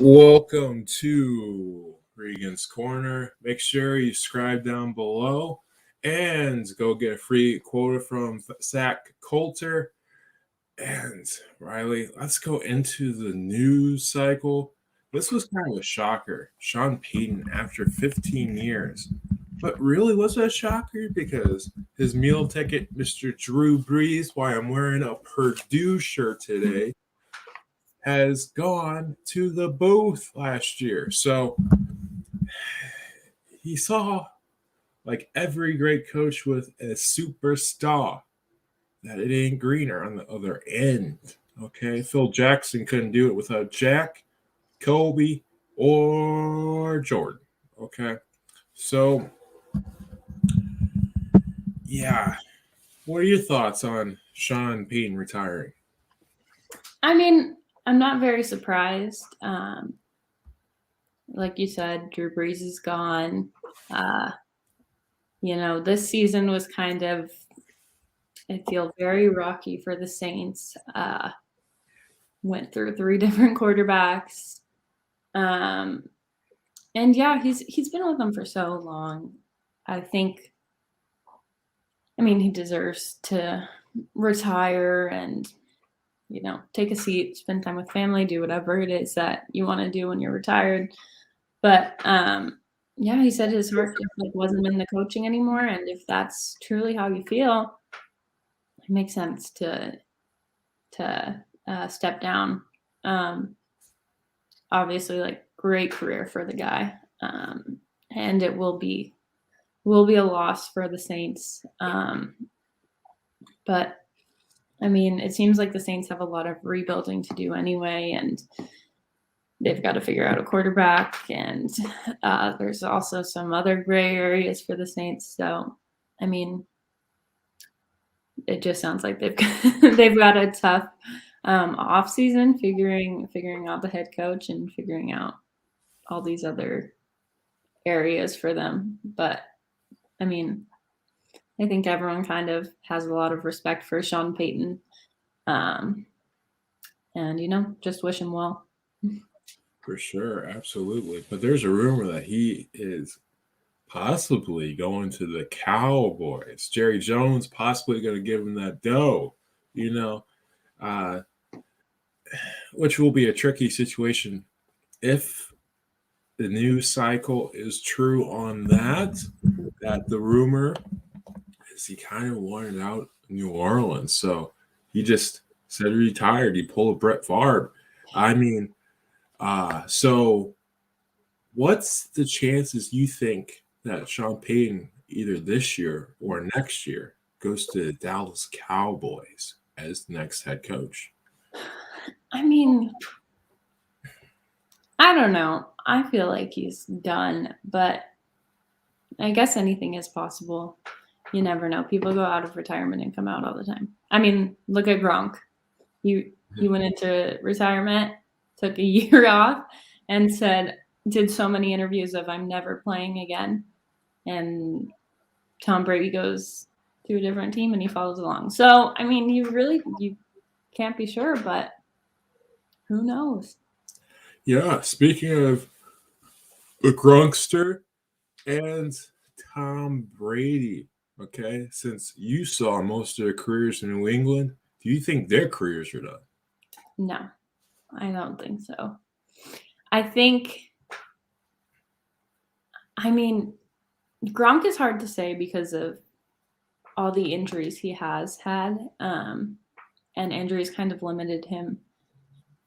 Welcome to Regan's Corner. Make sure you subscribe down below and go get a free quota from Zach Coulter. And Rylee, let's go into the news cycle. This was kind of a shocker. Sean Peyton after 15 years. But really, was it a shocker? Because his meal ticket, Mr. Drew Brees, why I'm wearing a Purdue shirt today, has gone to the booth last year. So he saw, like every great coach with a superstar, that it ain't greener on the other end. Okay, Phil Jackson couldn't do it without Jack, Kobe, or Jordan. Okay, so yeah, what are your thoughts on Sean Payton retiring? I mean, I'm not very surprised. Like you said, Drew Brees is gone. This season was kind of, I feel, very rocky for the Saints. Went through 3 different quarterbacks. And yeah, he's been with them for so long. I think, he deserves to retire and take a seat, spend time with family, do whatever it is that you want to do when you're retired. But yeah, he said his heart just wasn't in the coaching anymore, and if that's truly how you feel, it makes sense to step down. Obviously, great career for the guy, and it will be a loss for the Saints. But it seems like the Saints have a lot of rebuilding to do anyway, and they've got to figure out a quarterback, and there's also some other gray areas for the Saints. So, it just sounds like they've got a tough off season figuring out the head coach and figuring out all these other areas for them. But I think everyone kind of has a lot of respect for Sean Payton, and just wish him well. For sure, absolutely. But there's a rumor that he is possibly going to the Cowboys. Jerry Jones possibly going to give him that dough, which will be a tricky situation if the news cycle is true on that the rumor is he kind of wanted out New Orleans. So he just said he retired. He pulled a Brett Favre. So what's the chances you think that Sean Payton either this year or next year goes to the Dallas Cowboys as the next head coach? I don't know. I feel like he's done, but I guess anything is possible. You never know. People go out of retirement and come out all the time. Look at Gronk. He went into retirement, took a year off, and did so many interviews of I'm never playing again. And Tom Brady goes to a different team and he follows along. So, you can't be sure, but who knows? Yeah, speaking of the Gronkster and Tom Brady, okay, since you saw most of their careers in New England, do you think their careers are done? No, I don't think so. I think, Gronk is hard to say because of all the injuries he has had, and injuries kind of limited him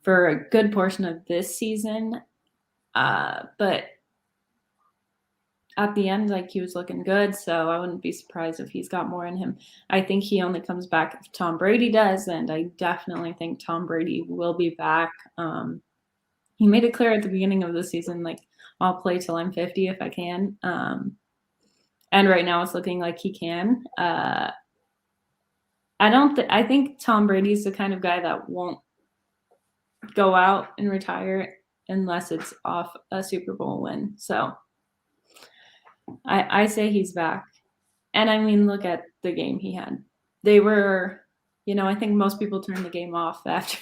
for a good portion of this season. But at the end, he was looking good, so I wouldn't be surprised if he's got more in him. I think he only comes back if Tom Brady does, and I definitely think Tom Brady will be back. He made it clear at the beginning of the season, I'll play till I'm 50 if I can. And right now it's looking like he can. I think Tom Brady's the kind of guy that won't go out and retire unless it's off a Super Bowl win. So I say he's back. And look at the game he had. They were, I think most people turn the game off after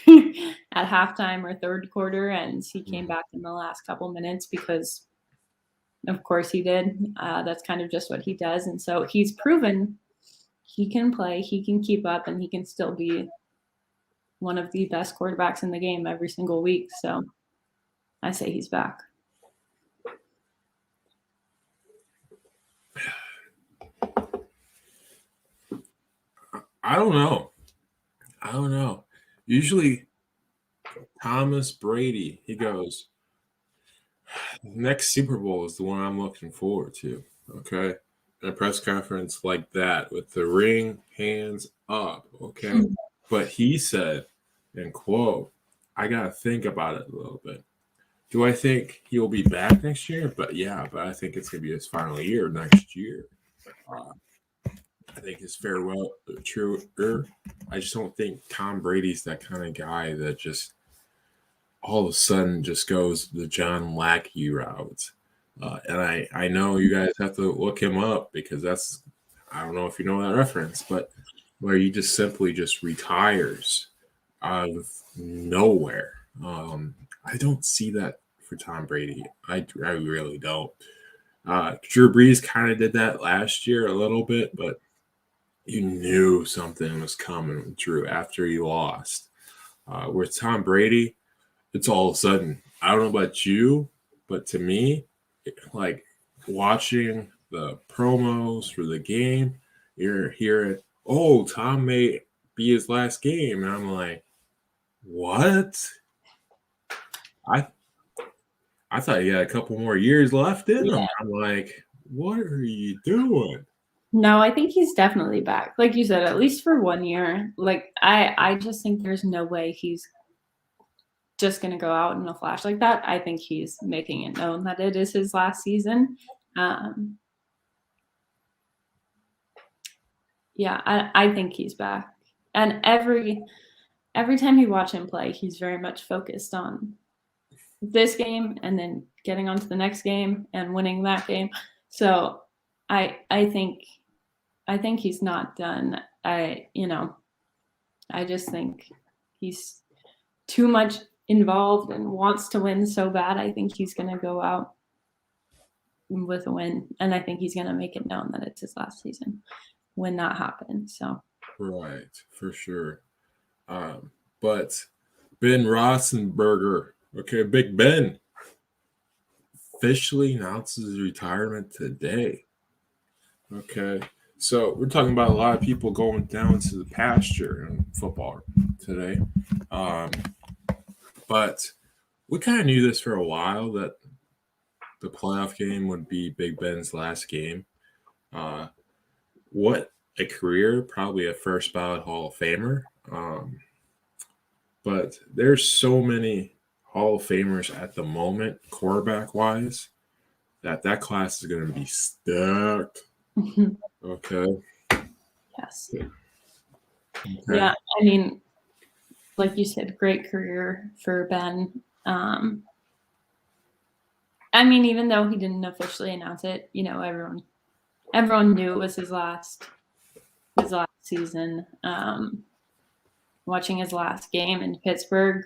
at halftime or third quarter, and he came back in the last couple minutes because, of course, he did. That's kind of just what he does, and so he's proven he can play, he can keep up, and he can still be one of the best quarterbacks in the game every single week. So I say he's back. I don't know. Usually, Thomas Brady, he goes, next Super Bowl is the one I'm looking forward to. Okay. A press conference like that with the ring, hands up. Okay. But he said, and quote, I got to think about it a little bit. Do I think he'll be back next year? But I think it's going to be his final year next year. I think his farewell truer. I just don't think Tom Brady's that kind of guy that just all of a sudden just goes the John Lackey route. And I know you guys have to look him up because I don't know if you know that reference, but where he just simply just retires out of nowhere. I don't see that for Tom Brady. I really don't. Drew Brees kind of did that last year a little bit, but you knew something was coming with Drew after he lost. With Tom Brady, it's all of a sudden. I don't know about you, but to me, like watching the promos for the game, you're hearing, "Oh, Tom may be his last game," and I'm like, "What?" I thought he had a couple more years left in him. I'm like, "What are you doing?" No, I think he's definitely back. Like you said, at least for 1 year. Like I just think there's no way he's just going to go out in a flash like that. I think he's making it known that it is his last season. I think he's back. And every time you watch him play, he's very much focused on this game and then getting on to the next game and winning that game. So I think he's not done. I just think he's too much involved and wants to win so bad. I think he's going to go out with a win, and I think he's going to make it known that it's his last season when that happens. So right, for sure. But Ben Roethlisberger, okay, Big Ben, officially announces his retirement today. Okay, so we're talking about a lot of people going down to the pasture in football today. But we kind of knew this for a while that the playoff game would be Big Ben's last game. What a career, probably a first ballot Hall of Famer. But there's so many Hall of Famers at the moment, quarterback wise, that class is going to be stacked. Okay. yes. Okay. Yeah, I mean, like you said, great career for Ben. I mean, even though he didn't officially announce it, everyone knew it was his last season. Watching his last game in Pittsburgh,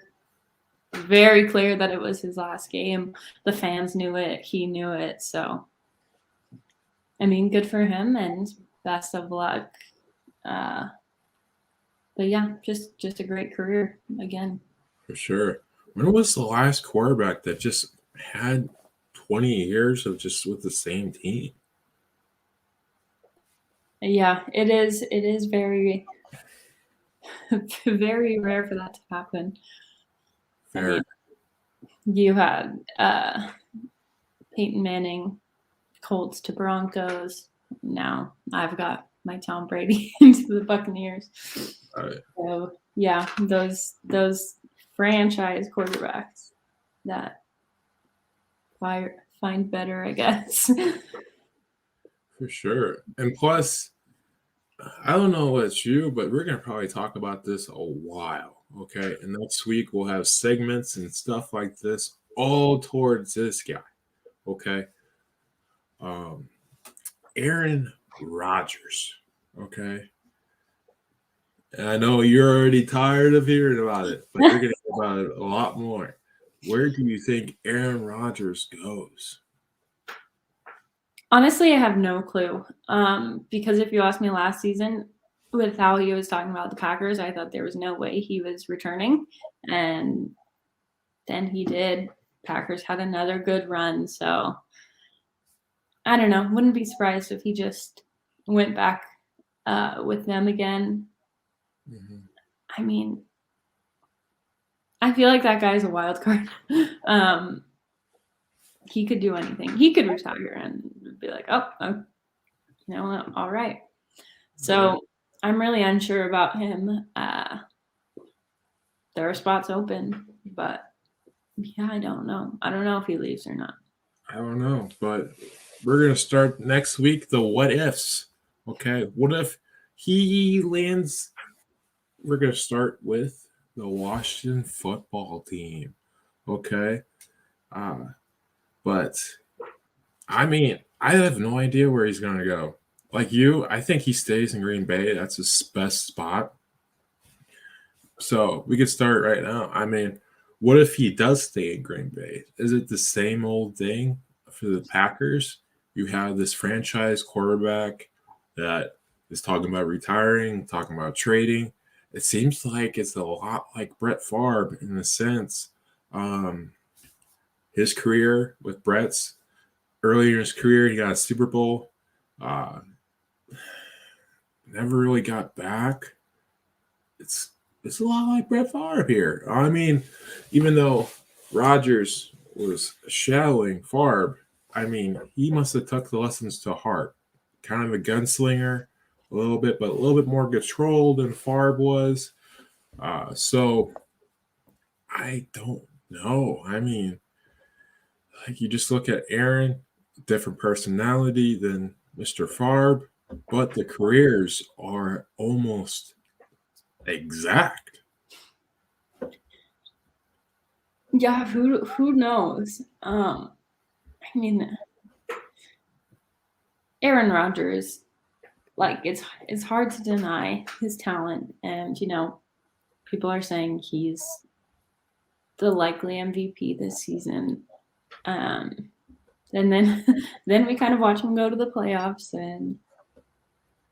very clear that it was his last game. The fans knew it. He knew it. So, I mean, good for him and best of luck. But yeah, just a great career again. For sure. When was the last quarterback that just had 20 years of just with the same team? Yeah, it is very, very rare for that to happen. Fair. I mean, you had Peyton Manning, Colts to Broncos. Now I've got my Tom Brady into the Buccaneers. Right. So yeah, those franchise quarterbacks that find better, I guess. For sure. And plus, I don't know what's you, but we're going to probably talk about this a while. Okay. And next week we'll have segments and stuff like this all towards this guy. Okay. Aaron Rodgers. Okay. And I know you're already tired of hearing about it, but you're going to hear about it a lot more. Where do you think Aaron Rodgers goes? Honestly, I have no clue. Because if you asked me last season with how he was talking about the Packers, I thought there was no way he was returning. And then he did. Packers had another good run. So I don't know. Wouldn't be surprised if he just went back with them again. Mm-hmm. I mean, I feel like that guy's a wild card. He could do anything. He could retire and be like, oh, all right. So I'm really unsure about him. There are spots open, but yeah, I don't know. I don't know if he leaves or not. I don't know, but we're going to start next week the what ifs. Okay. What if he lands? We're going to start with the Washington football team. Okay. But I mean, I have no idea where he's going to go. Like you, I think he stays in Green Bay. That's his best spot. So we could start right now. I mean, what if he does stay in Green Bay? Is it the same old thing for the Packers? You have this franchise quarterback that is talking about retiring, talking about trading. It seems like it's a lot like Brett Favre in a sense. His career with Brett's earlier in his career, he got a Super Bowl. Never really got back. It's a lot like Brett Favre here. I mean, even though Rodgers was shadowing Favre, I mean, he must have took the lessons to heart. Kind of a gunslinger, a little bit, but a little bit more controlled than Favre was. So I don't know. I mean, like you just look at Aaron, different personality than Mr. Favre, but the careers are almost exact. Yeah, who knows? I mean, Aaron Rodgers, like it's hard to deny his talent, and people are saying he's the likely MVP this season. And then then we kind of watch him go to the playoffs and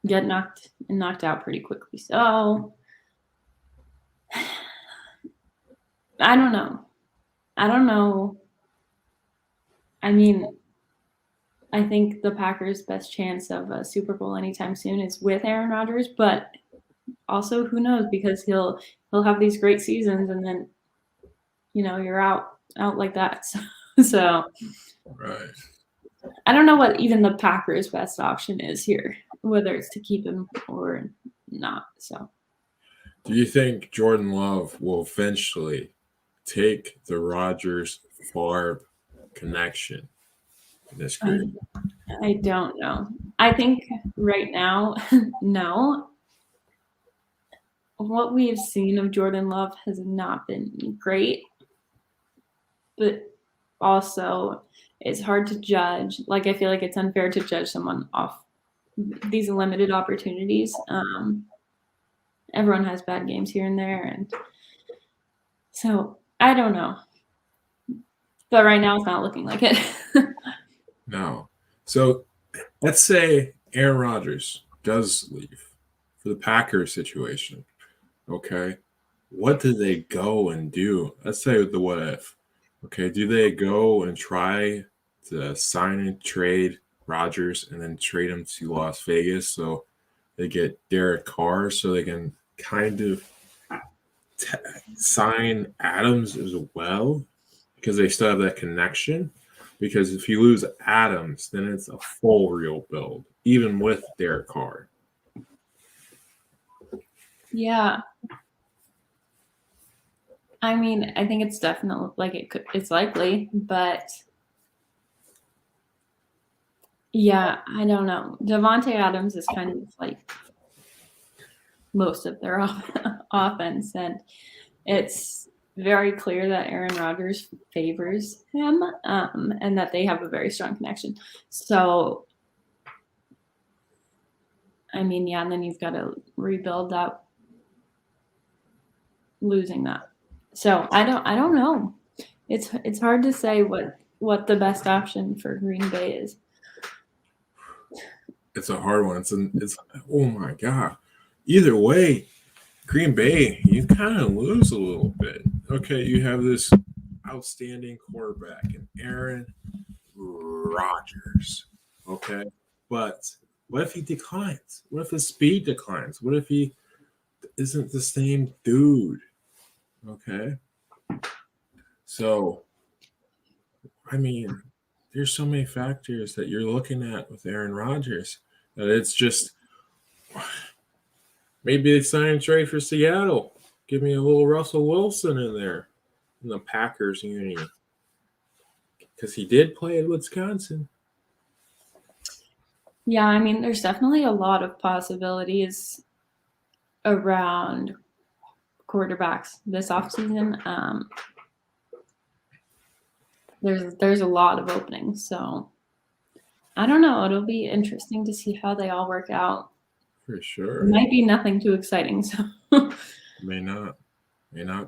get knocked out pretty quickly. So I don't know. I mean, I think the Packers' best chance of a Super Bowl anytime soon is with Aaron Rodgers, but also who knows, because he'll have these great seasons and then you're out like that. So Right. I don't know what even the Packers' best option is here, whether it's to keep him or not. So Do you think Jordan Love will eventually take the Rodgers Favre connection in this career? I don't know. I think right now, no. What we've seen of Jordan Love has not been great, but also it's hard to judge. Like, I feel like it's unfair to judge someone off these limited opportunities. Everyone has bad games here and there, and so I don't know. But right now, it's not looking like it. No. So let's say Aaron Rodgers does leave for the Packers situation. Okay. What do they go and do? Let's say the what if. Okay. Do they go and try to sign and trade Rodgers and then trade him to Las Vegas so they get Derek Carr so they can kind of sign Adams as well because they still have that connection? Because if you lose Adams, then it's a full rebuild, even with Derek Carr. Yeah. I mean, I think it's definitely like it's likely, but yeah, I don't know. Devontae Adams is kind of like most of their offense, and it's very clear that Aaron Rodgers favors him, and that they have a very strong connection. So, I mean, yeah, and then you've got to rebuild that losing that. So I don't know. It's hard to say what the best option for Green Bay is. It's a hard one. It's oh my god. Either way, Green Bay, you kind of lose a little bit. Okay, you have this outstanding quarterback in Aaron Rodgers. Okay, but what if he declines? What if his speed declines? What if he isn't the same dude? Okay, so I mean, there's so many factors that you're looking at with Aaron Rodgers that it's just maybe they sign and trade for Seattle. Give me a little Russell Wilson in there in the Packers uni because he did play at Wisconsin. Yeah, I mean, there's definitely a lot of possibilities around quarterbacks this offseason. There's a lot of openings, so I don't know. It'll be interesting to see how they all work out. For sure. It might be nothing too exciting, so May not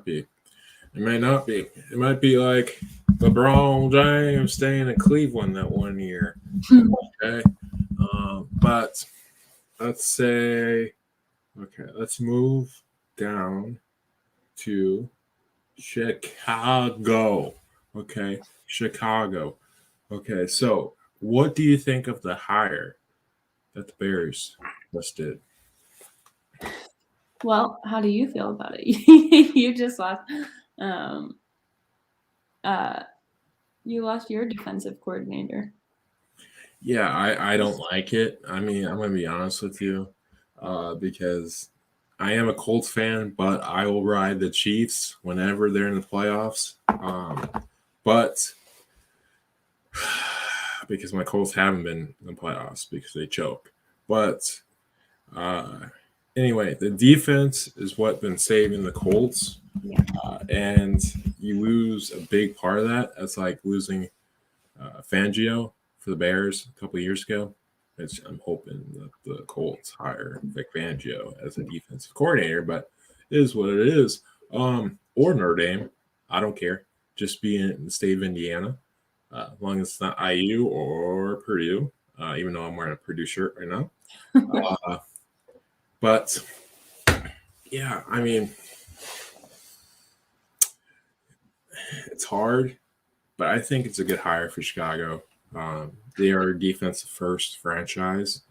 be. It may not be. It might be like LeBron James staying in Cleveland that one year. Okay. But let's say, okay, let's move down to Chicago. Okay. Chicago. Okay. So, what do you think of the hire that the Bears just did? well, how do you feel about it? You just lost. You lost your defensive coordinator. Yeah, I don't like it. I mean, I'm going to be honest with you because I am a Colts fan, but I will ride the Chiefs whenever they're in the playoffs. But because my Colts haven't been in the playoffs because they choke. But anyway, the defense is what been saving the Colts. Yeah. And you lose a big part of that. That's like losing Fangio for the Bears a couple of years ago. Which I'm hoping that the Colts hire Vic Fangio as a defensive coordinator, but it is what it is. Or Notre Dame. I don't care. Just be in the state of Indiana. As long as it's not IU or Purdue, even though I'm wearing a Purdue shirt right now. But, yeah, I mean, it's hard, but I think it's a good hire for Chicago. They are a defensive first franchise.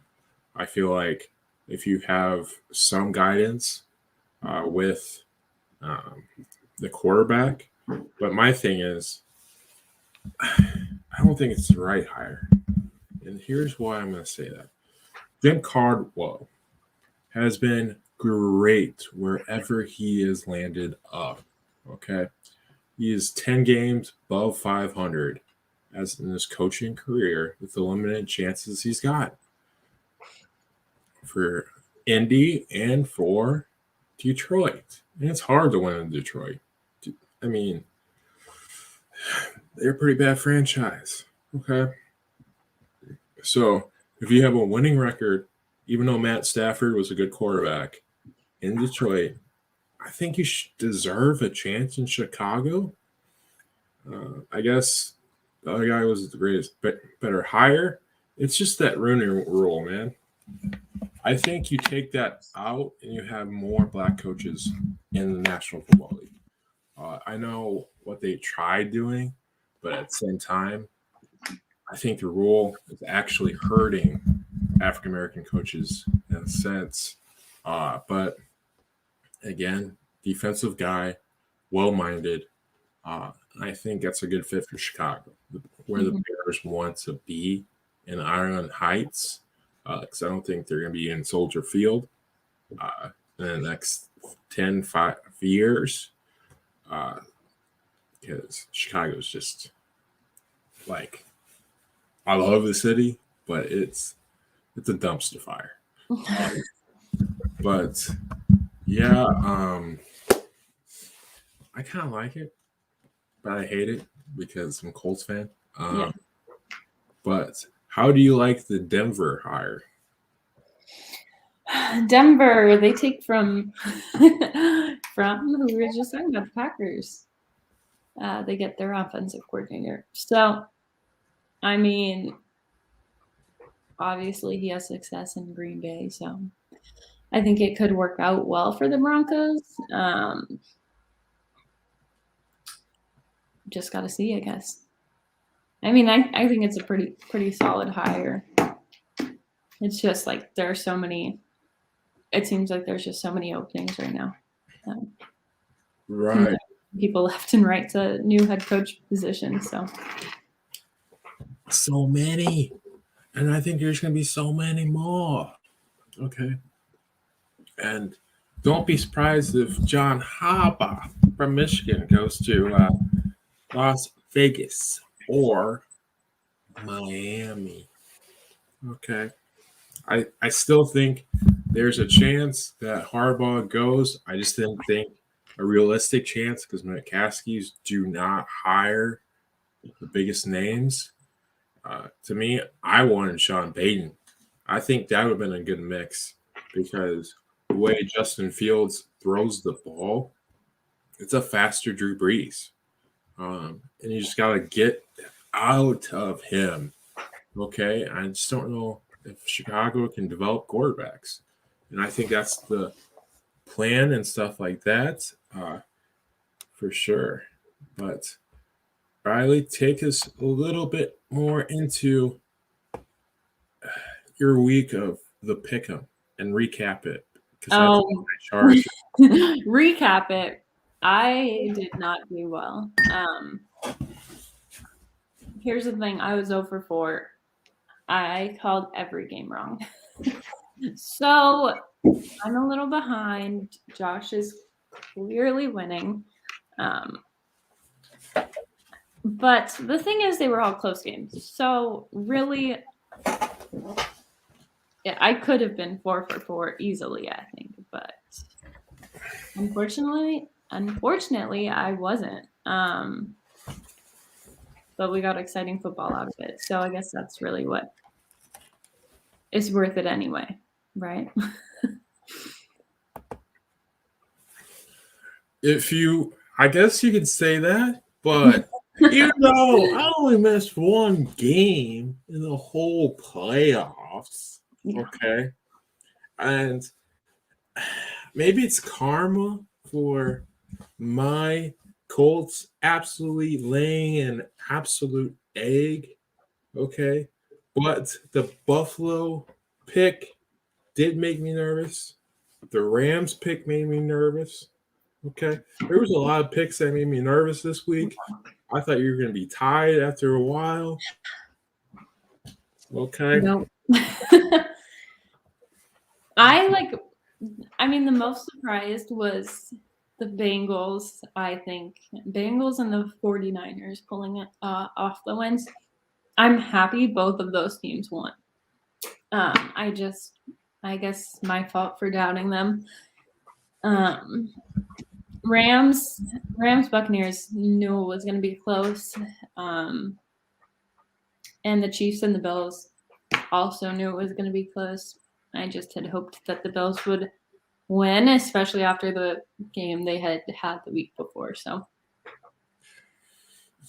I feel like if you have some guidance with the quarterback, but my thing is, I don't think it's the right hire. And here's why I'm going to say that. Jim Caldwell has been great wherever he has landed up. Okay. He is 10 games above 500 as in his coaching career with the limited chances he's got for Indy and for Detroit. And it's hard to win in Detroit. I mean, they're a pretty bad franchise. Okay. So if you have a winning record, even though Matt Stafford was a good quarterback in Detroit, I think you should deserve a chance in Chicago. I guess the other guy was the greatest, better hire. It's just that Rooney rule, man. I think you take that out and you have more black coaches in the National Football League. I know what they tried doing, but at the same time, I think the rule is actually hurting African American coaches in a sense. But again, defensive guy, well-minded. I think that's a good fit for Chicago, where the Bears want to be in Ireland Heights, because I don't think they're going to be in Soldier Field in the next 5 years, because Chicago's just like, I love the city, but it's a dumpster fire. But yeah, I kind of like it, but I hate it because I'm a Colts fan. Yeah. But how do you like the Denver hire? Denver, they take from from who we were just talking about, the Packers. They get their offensive coordinator. So, I mean, obviously he has success in Green Bay, so I think it could work out well for the Broncos. Just got to see, I guess. I mean, I think it's a pretty solid hire. It's just like there are so many. It seems like there's just so many openings right now. Right. People left and right to new head coach positions. So many. And I think there's going to be so many more. Okay. And don't be surprised if John Harbaugh from Michigan goes to Las Vegas or Miami. Okay. I still think there's a chance that Harbaugh goes. I just didn't think a realistic chance because McCaskies do not hire the biggest names. To me, I wanted Sean Payton. I think that would have been a good mix because the way Justin Fields throws the ball, it's a faster Drew Brees. And you just got to get out of him. Okay. I just don't know if Chicago can develop quarterbacks. And I think that's the plan and stuff like that for sure. But Rylee, take us a little bit more into your week of the pick'em and recap it. Recap it. I did not do well. Here's the thing. I was 0 for 4. I called every game wrong. So I'm a little behind. Josh is clearly winning. But the thing is, they were all close games. So really, yeah, I could have been 4 for 4 easily, I think. But unfortunately, I wasn't. But we got exciting football out of it. So I guess that's really what is worth it anyway, right? I guess you could say that, but I only missed one game in the whole playoffs. Yeah. Okay. And maybe it's karma for my Colts absolutely laying an absolute egg. Okay. But the Buffalo pick did make me nervous. The Rams pick made me nervous. Okay. There was a lot of picks that made me nervous this week. I thought you were going to be tied after a while. Okay. Nope. the most surprised was the Bengals, I think. Bengals and the 49ers pulling it off the wins. I'm happy both of those teams won. I guess my fault for doubting them. Rams Buccaneers knew it was going to be close. And the Chiefs and the Bills also knew it was going to be close. I just had hoped that the Bills would win, especially after the game they had the week before. So,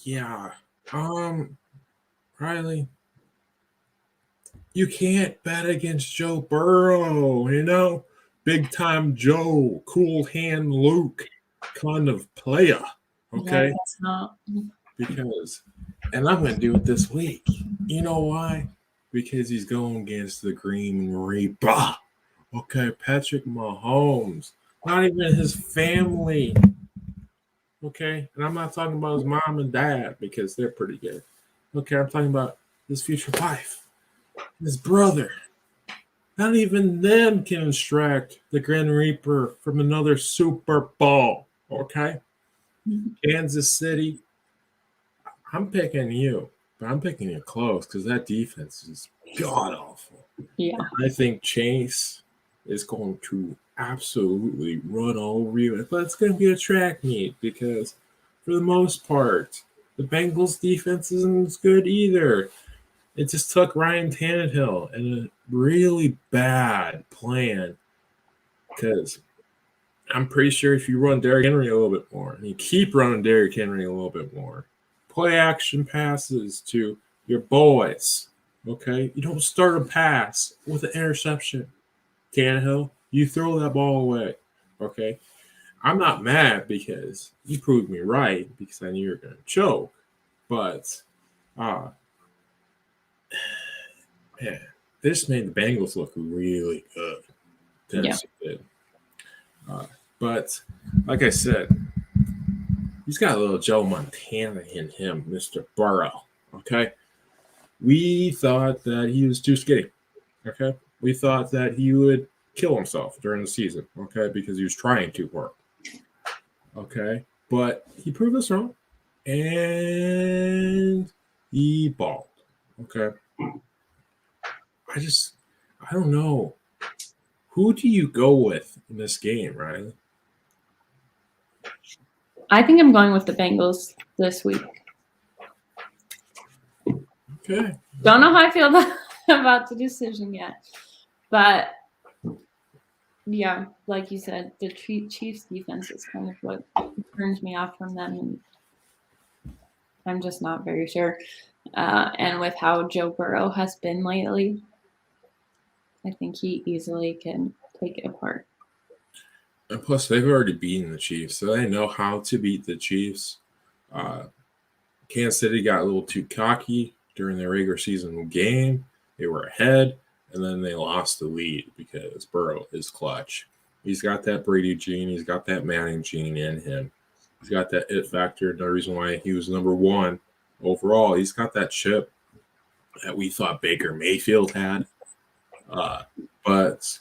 yeah, Rylee, you can't bet against Joe Burrow. Big time Joe, cool hand Luke kind of player. Okay, yeah, that's not because, and I'm going to do it this week. You know why? Because he's going against the Green Reaper. Okay, Patrick Mahomes. Not even his family. Okay, and I'm not talking about his mom and dad because they're pretty good. Okay, I'm talking about his future wife, his brother. Not even them can extract the Grim Reaper from another Super Bowl. Okay, Kansas City. I'm picking you, but I'm picking you close because that defense is god awful. Yeah, I think Chase is going to absolutely run over you, but it's going to be a track meet because, for the most part, the Bengals defense isn't as good either. It just took Ryan Tannehill and a really bad plan because I'm pretty sure if you run Derrick Henry a little bit more, and you keep running Derrick Henry a little bit more, play action passes to your boys, okay? You don't start a pass with an interception. Tannehill, you throw that ball away, okay? I'm not mad because you proved me right because I knew you were going to choke. But, man, this made the Bengals look really good. Tennessee did. But, like I said, he's got a little Joe Montana in him, Mr. Burrow, okay? We thought that he was too skinny, okay? We thought that he would kill himself during the season, okay, because he was trying too hard, okay? But he proved us wrong, and he balled, okay? I don't know. Who do you go with in this game, Rylee? I think I'm going with the Bengals this week. Okay. Don't know how I feel about the decision yet. But, yeah, like you said, the Chiefs' defense is kind of what turns me off from them. And I'm just not very sure. And with how Joe Burrow has been lately, I think he easily can take it apart. And plus, they've already beaten the Chiefs, so they know how to beat the Chiefs. Kansas City got a little too cocky during their regular season game. They were ahead, and then they lost the lead because Burrow is clutch. He's got that Brady gene. He's got that Manning gene in him. He's got that it factor. The reason why he was number one overall. He's got that chip that we thought Baker Mayfield had. But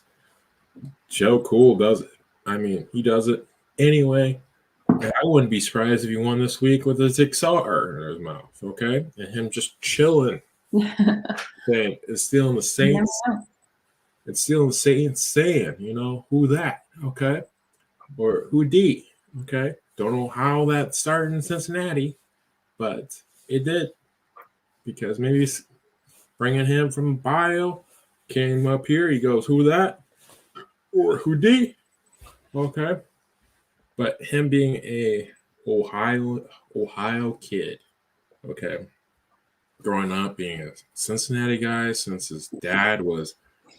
Joe Cool does it. I mean, he does it anyway. And I wouldn't be surprised if he won this week with a Zixar in his mouth, okay? And him just chilling, saying, it's stealing the Saints. It's stealing the Saints saying, who that, okay? Or who D, okay? Don't know how that started in Cincinnati, but it did. Because maybe bringing him from Bio came up here. He goes, who that? Or who D? Okay. But him being a Ohio kid, okay, growing up being a Cincinnati guy since his dad was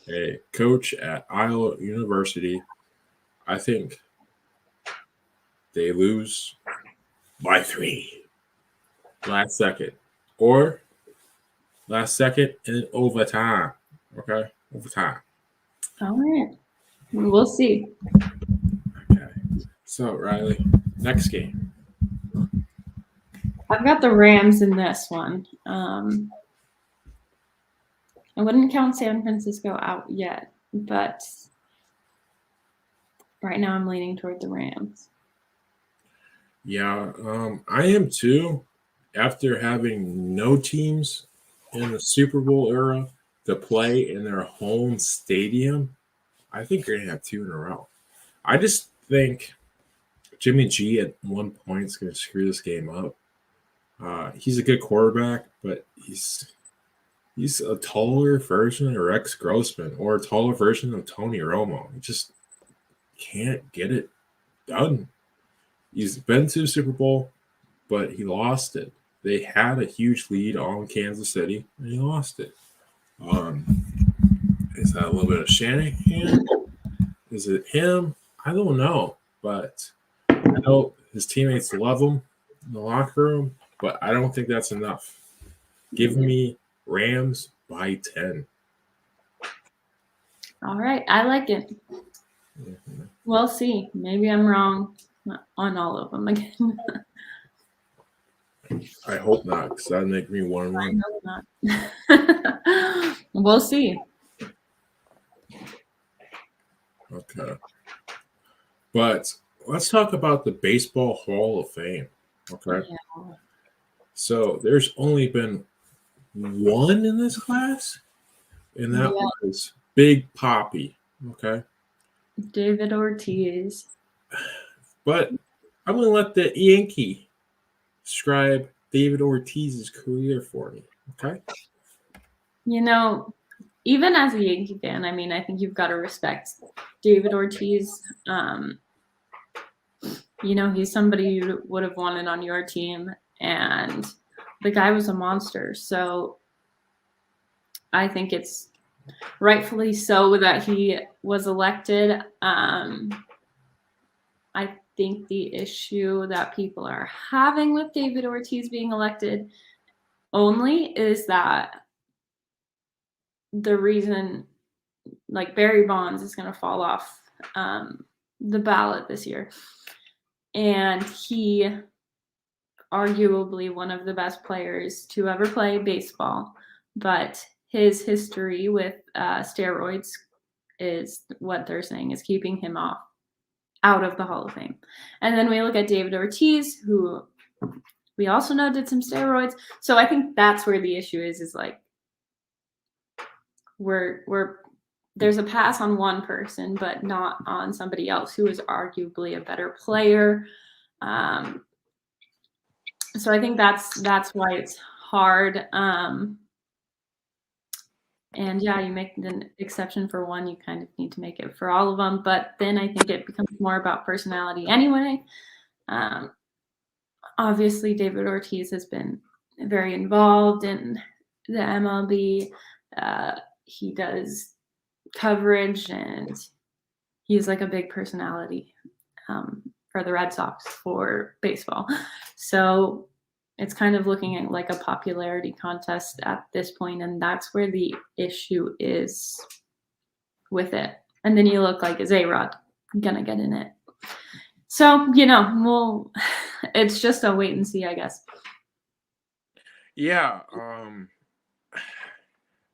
a coach at Iowa University, I think they lose by 3 last second or last second in overtime. Okay, overtime. All right, we'll see. Okay, so Rylee, next game. I've got the Rams in this one. I wouldn't count San Francisco out yet, but right now I'm leaning toward the Rams. Yeah, I am too. After having no teams in the Super Bowl era to play in their home stadium, I think you're going to have 2 in a row. I just think Jimmy G at one point is going to screw this game up. He's a good quarterback, but he's a taller version of Rex Grossman or a taller version of Tony Romo. He just can't get it done. He's been to the Super Bowl, but he lost it. They had a huge lead on Kansas City, and he lost it. Is that a little bit of Shanahan? Is it him? I don't know, but I know his teammates love him in the locker room, but I don't think that's enough. Give me Rams by 10. All right, I like it. Mm-hmm. We'll see. Maybe I'm wrong on all of them again. I hope not, because that'd make me 1-1. I hope not. We'll see. Okay. But let's talk about the Baseball Hall of Fame. Okay. Yeah. So there's only been one in this class, and that was Big Papi. Okay. David Ortiz. But I'm going to let the Yankee describe David Ortiz's career for me. Okay. Even as a Yankee fan, I mean, I think you've got to respect David Ortiz. he's somebody you would have wanted on your team, and the guy was a monster. So I think it's rightfully so that he was elected. I think the issue that people are having with David Ortiz being elected only is that the reason, like, Barry Bonds is going to fall off the ballot this year. And he, arguably one of the best players to ever play baseball, but his history with steroids is what they're saying is keeping him out of the Hall of Fame. And then we look at David Ortiz, who we also know did some steroids. So I think that's where the issue is like we're there's a pass on one person, but not on somebody else who is arguably a better player. So I think that's why it's hard. And yeah, you make an exception for one, you kind of need to make it for all of them. But then I think it becomes more about personality anyway. Obviously, David Ortiz has been very involved in the MLB. He does coverage, and he's like a big personality for the Red Sox for baseball. So it's kind of looking at like a popularity contest at this point, and that's where the issue is with it. And then you look like, is A-Rod gonna get in it? So, it's just a wait and see, I guess. Yeah. And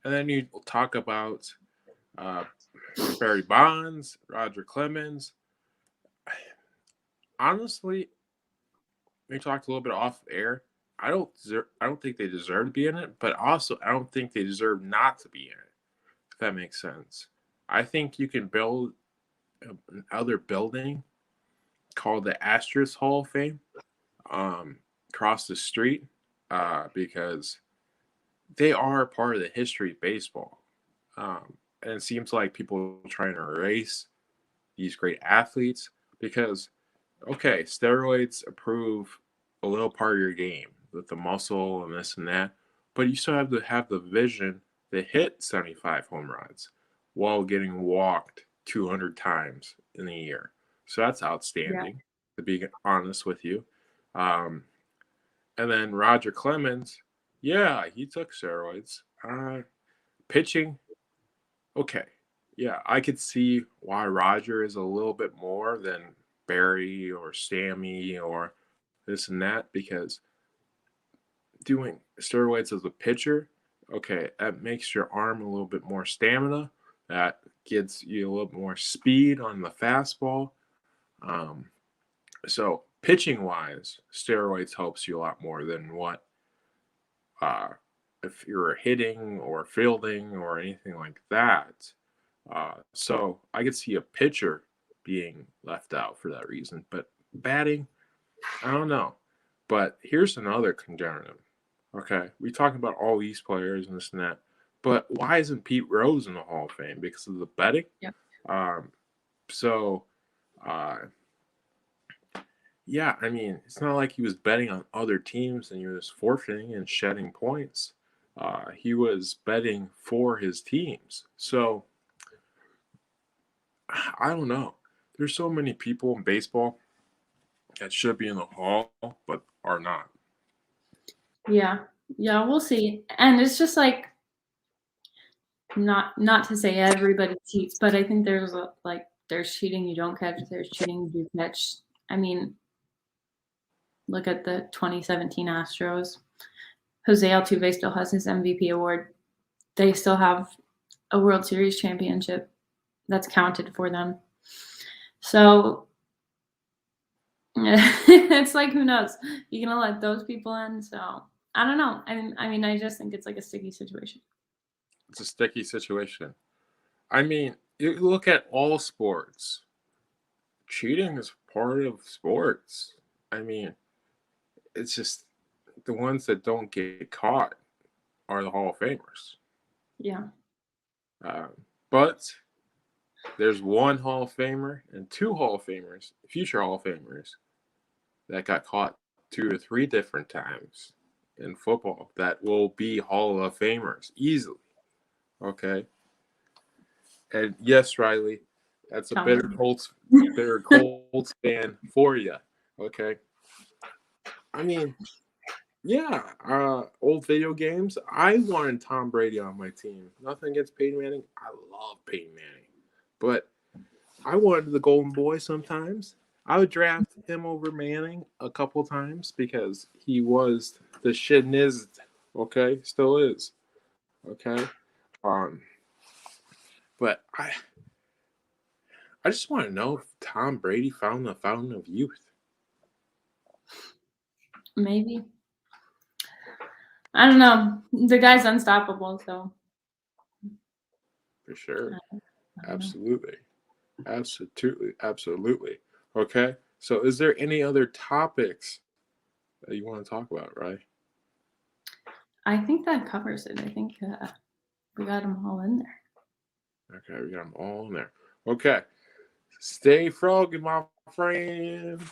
then you talk about Barry Bonds, Roger Clemens. Honestly, we talked a little bit off air. I don't think they deserve to be in it, but also I don't think they deserve not to be in it. If that makes sense. I think you can build another building called the Astros Hall of Fame across the street because they are part of the history of baseball. And it seems like people are trying to erase these great athletes because, okay, steroids improve a little part of your game with the muscle and this and that, but you still have to have the vision to hit 75 home runs while getting walked 200 times in a year. So that's outstanding, to be honest with you. And then Roger Clemens, yeah, he took steroids. Pitching, okay. Yeah, I could see why Roger is a little bit more than Barry or Sammy or this and that because doing steroids as a pitcher, okay, that makes your arm a little bit more stamina. That gives you a little more speed on the fastball. So pitching wise, steroids helps you a lot more than what if you're hitting or fielding or anything like that. So I could see a pitcher being left out for that reason. But batting, I don't know. But here's another conundrum. Okay, we talk about all these players and this and that, but why isn't Pete Rose in the Hall of Fame? Because of the betting? Yep. Yeah, I mean, it's not like he was betting on other teams and he was forfeiting and shedding points. He was betting for his teams. So, I don't know. There's so many people in baseball that should be in the Hall, but are not. Yeah, we'll see. And it's just like not to say everybody cheats, but I think there's cheating you don't catch, there's cheating you do catch. I mean, look at the 2017 Astros. Jose Altuve still has his MVP award. They still have a World Series championship that's counted for them. So it's like, who knows? You're gonna let those people in. So I don't know. I mean, I just think it's like a sticky situation. It's a sticky situation. I mean, you look at all sports. Cheating is part of sports. I mean, it's just the ones that don't get caught are the Hall of Famers. Yeah. But there's one Hall of Famer and two Hall of Famers, future Hall of Famers, that got caught 2 or 3 different times in football that will be Hall of Famers easily. Okay. And yes, Rylee, that's a bitter Colts fan for you. Okay. I mean, yeah, old video games. I wanted Tom Brady on my team. Nothing against Peyton Manning. I love Peyton Manning. But I wanted the Golden Boy sometimes. I would draft him over Manning a couple times because he was the shinized. Okay, still is. Okay, but I just want to know if Tom Brady found the fountain of youth. Maybe. I don't know. The guy's unstoppable, so. For sure. Absolutely. Absolutely. Okay. So is there any other topics that you want to talk about, right? I think that covers it. I think we got them all in there. Okay, we got them all in there. Okay. Stay froggy, my friends.